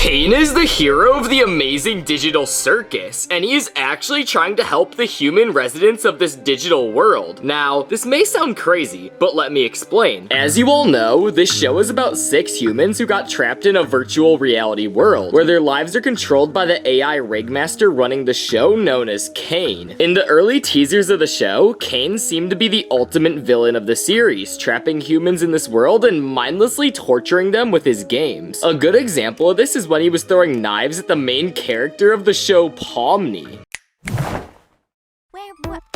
Caine is the hero of the amazing digital circus, and he is actually trying to help the human residents of this digital world. Now, this may sound crazy, but let me explain. As you all know, this show is about 6 humans who got trapped in a virtual reality world, where their lives are controlled by the AI rigmaster running the show known as Caine. In the early teasers of the show, Caine seemed to be the ultimate villain of the series, trapping humans in this world and mindlessly torturing them with his games. A good example of this is when he was throwing knives at the main character of the show, Pomni.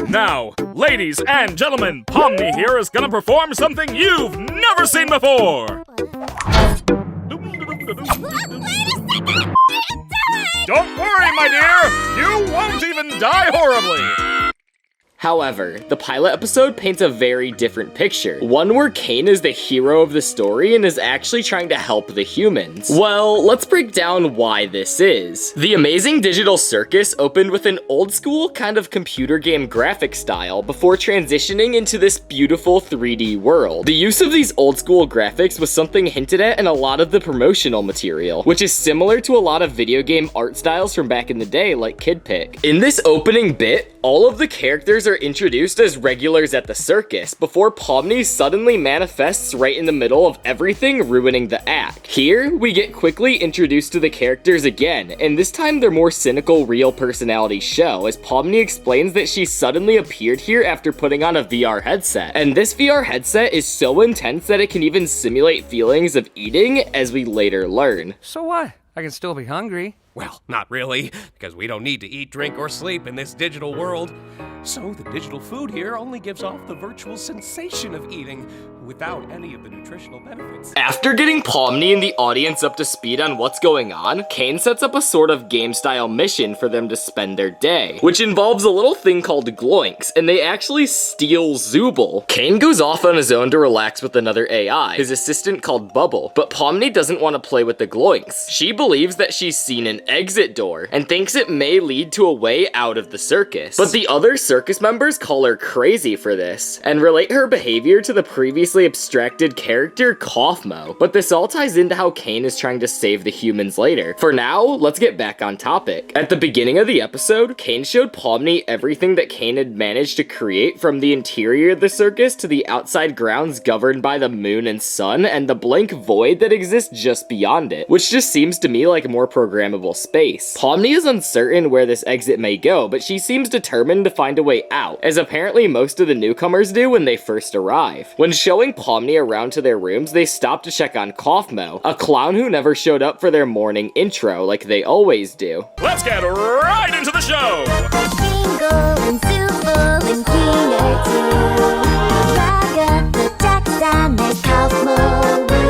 Now, ladies and gentlemen, Pomni here is gonna perform something you've never seen before! Don't worry, my dear! You won't even die horribly! However, the pilot episode paints a very different picture. One where Caine is the hero of the story and is actually trying to help the humans. Well, let's break down why this is. The amazing digital circus opened with an old school kind of computer game graphic style before transitioning into this beautiful 3D world. The use of these old school graphics was something hinted at in a lot of the promotional material, which is similar to a lot of video game art styles from back in the day like Kid Pick. In this opening bit, all of the characters are introduced as regulars at the circus before Pomni suddenly manifests right in the middle of everything, ruining the act. Here, we get quickly introduced to the characters again, and this time their more cynical real personalities show, as Pomni explains that she suddenly appeared here after putting on a VR headset. And this VR headset is so intense that it can even simulate feelings of eating, as we later learn. So what? I can still be hungry. Well, not really, because we don't need to eat, drink, or sleep in this digital world. So the digital food here only gives off the virtual sensation of eating, without any of the nutritional benefits. After getting Pomni and the audience up to speed on what's going on, Caine sets up a sort of game-style mission for them to spend their day, which involves a little thing called gloinks, and they actually steal Zooble. Caine goes off on his own to relax with another AI, his assistant called Bubble, but Pomni doesn't want to play with the gloinks. She believes that she's seen an exit door, and thinks it may lead to a way out of the circus. But the other circus members call her crazy for this, and relate her behavior to the previously abstracted character Kaufmo. But this all ties into how Caine is trying to save the humans later. For now, let's get back on topic. At the beginning of the episode, Caine showed Pomni everything that Caine had managed to create, from the interior of the circus to the outside grounds governed by the moon and sun, and the blank void that exists just beyond it, which just seems to me like a more programmable space. Pomni is uncertain where this exit may go, but she seems determined to find a way out, as apparently most of the newcomers do when they first arrive. When showing Pomni around to their rooms, they stop to check on Kaufmo, a clown who never showed up for their morning intro like they always do. Let's get right into the show! Bingo and Zooble and Peanut too. Raga, the dynamic Kaufmo will.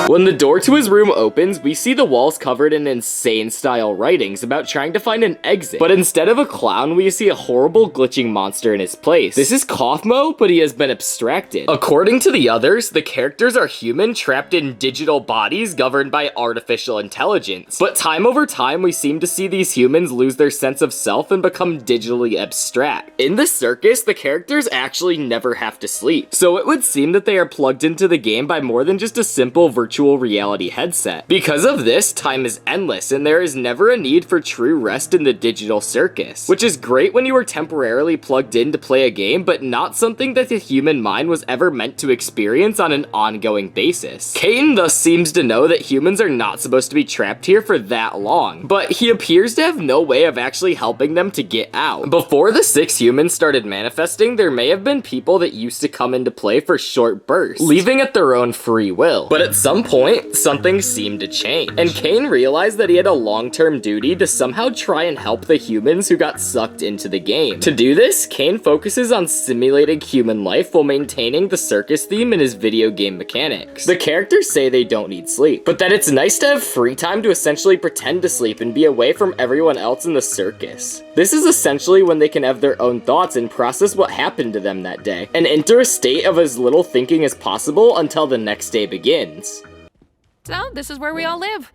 When the door to his room opens, we see the walls covered in insane style writings about trying to find an exit. But instead of a clown, we see a horrible glitching monster in his place. This is Kaufmo, but he has been abstracted. According to the others, the characters are human trapped in digital bodies governed by artificial intelligence. But time over time, we seem to see these humans lose their sense of self and become digitally abstract. In the circus, the characters actually never have to sleep. So it would seem that they are plugged into the game by more than just a simple virtual reality headset. Because of this, time is endless and there is never a need for true rest in the digital circus, which is great when you are temporarily plugged in to play a game, but not something that the human mind was ever meant to experience on an ongoing basis. Caine thus seems to know that humans are not supposed to be trapped here for that long, but he appears to have no way of actually helping them to get out. Before the 6 humans started manifesting, there may have been people that used to come into play for short bursts, leaving at their own free will. But at some point, something seemed to change, and Caine realized that he had a long-term duty to somehow try and help the humans who got sucked into the game. To do this, Caine focuses on simulating human life while maintaining the circus theme in his video game mechanics. The characters say they don't need sleep, but that it's nice to have free time to essentially pretend to sleep and be away from everyone else in the circus. This is essentially when they can have their own thoughts and process what happened to them that day, and enter a state of as little thinking as possible until the next day begins. So, this is where we all live.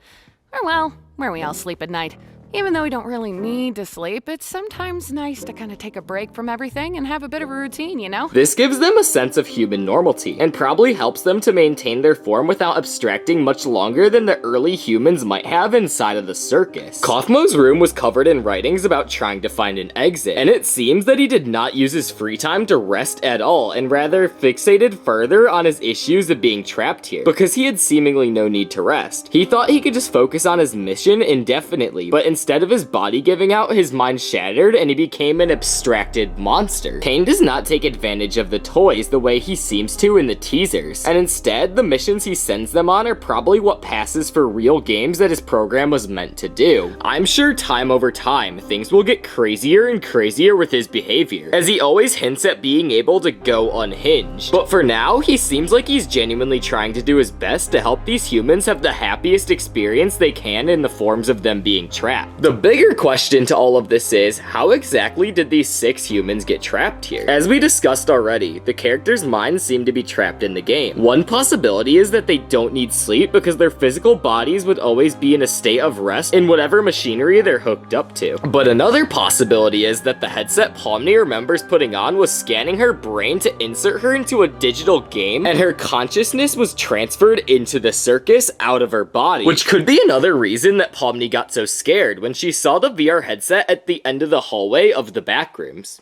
Or well, where we all sleep at night. Even though we don't really need to sleep, it's sometimes nice to kind of take a break from everything and have a bit of a routine, you know? This gives them a sense of human normalcy, and probably helps them to maintain their form without abstracting much longer than the early humans might have inside of the circus. Kaufmo's room was covered in writings about trying to find an exit, and it seems that he did not use his free time to rest at all, and rather fixated further on his issues of being trapped here, because he had seemingly no need to rest. He thought he could just focus on his mission indefinitely, but instead of his body giving out, his mind shattered and he became an abstracted monster. Caine does not take advantage of the toys the way he seems to in the teasers, and instead, the missions he sends them on are probably what passes for real games that his program was meant to do. I'm sure time over time, things will get crazier and crazier with his behavior, as he always hints at being able to go unhinged. But for now, he seems like he's genuinely trying to do his best to help these humans have the happiest experience they can in the forms of them being trapped. The bigger question to all of this is, how exactly did these 6 humans get trapped here? As we discussed already, the characters' minds seem to be trapped in the game. One possibility is that they don't need sleep because their physical bodies would always be in a state of rest in whatever machinery they're hooked up to. But another possibility is that the headset Pomni remembers putting on was scanning her brain to insert her into a digital game, and her consciousness was transferred into the circus out of her body. Which could be another reason that Pomni got so scared when she saw the VR headset at the end of the hallway of the backrooms.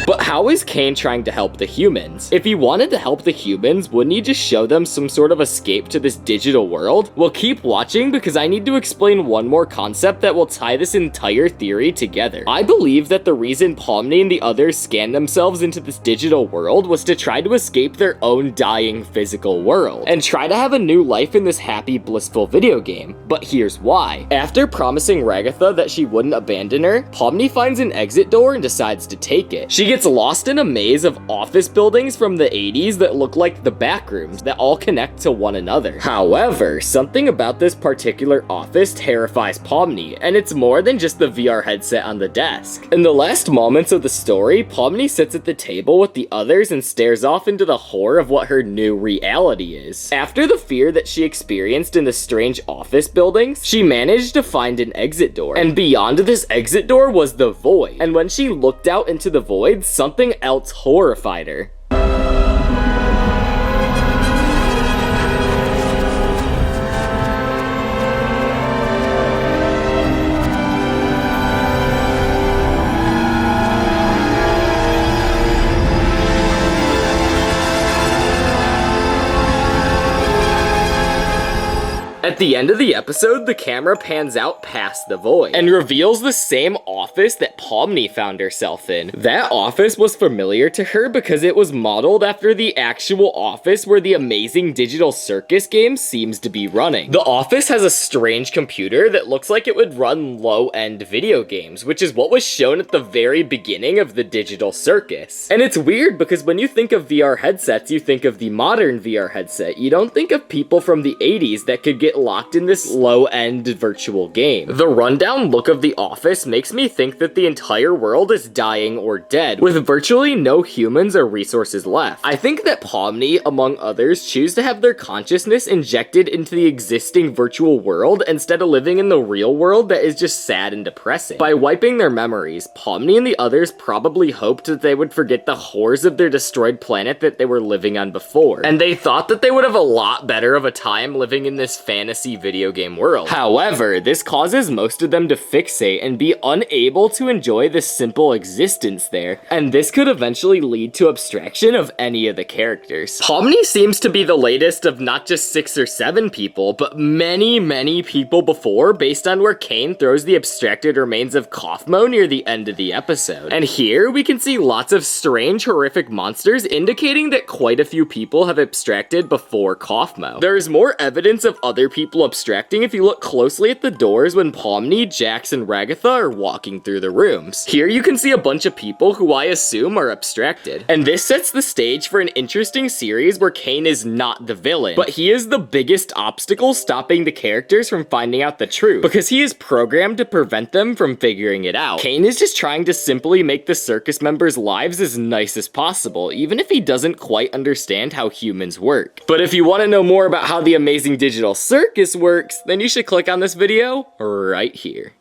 But how is Caine trying to help the humans? If he wanted to help the humans, wouldn't he just show them some sort of escape to this digital world? Well, keep watching because I need to explain one more concept that will tie this entire theory together. I believe that the reason Pomni and the others scanned themselves into this digital world was to try to escape their own dying physical world, and try to have a new life in this happy, blissful video game. But here's why. After promising Ragatha that she wouldn't abandon her, Pomni finds an exit door and decides to take it. She gets lost in a maze of office buildings from the 80s that look like the backrooms that all connect to one another. However, something about this particular office terrifies Pomni, and it's more than just the VR headset on the desk. In the last moments of the story, Pomni sits at the table with the others and stares off into the horror of what her new reality is. After the fear that she experienced in the strange office buildings, she managed to find an exit door, and beyond this exit door was the void. And when she looked out into the void, something else horrified her. At the end of the episode, the camera pans out past the void and reveals the same office that Pomni found herself in. That office was familiar to her because it was modeled after the actual office where the amazing digital circus game seems to be running. The office has a strange computer that looks like it would run low-end video games, which is what was shown at the very beginning of the digital circus. And it's weird because when you think of VR headsets, you think of the modern VR headset. You don't think of people from the 80s that could get locked in this low-end virtual game. The rundown look of the office makes me think that the entire world is dying or dead, with virtually no humans or resources left. I think that Pomni, among others, choose to have their consciousness injected into the existing virtual world instead of living in the real world that is just sad and depressing. By wiping their memories, Pomni and the others probably hoped that they would forget the horrors of their destroyed planet that they were living on before, and they thought that they would have a lot better of a time living in this fantasy video game world. However, this causes most of them to fixate and be unable to enjoy the simple existence there, and this could eventually lead to abstraction of any of the characters. Pomni seems to be the latest of not just 6 or 7 people, but many people before, based on where Caine throws the abstracted remains of Kaufmo near the end of the episode. And here, we can see lots of strange, horrific monsters indicating that quite a few people have abstracted before Kaufmo. There is more evidence of other people people abstracting if you look closely at the doors when Pomni, Jax, and Ragatha are walking through the rooms. Here you can see a bunch of people who I assume are abstracted. And this sets the stage for an interesting series where Caine is not the villain, but he is the biggest obstacle stopping the characters from finding out the truth, because he is programmed to prevent them from figuring it out. Caine is just trying to simply make the circus members' lives as nice as possible, even if he doesn't quite understand how humans work. But if you want to know more about how the amazing digital circus works, then you should click on this video right here.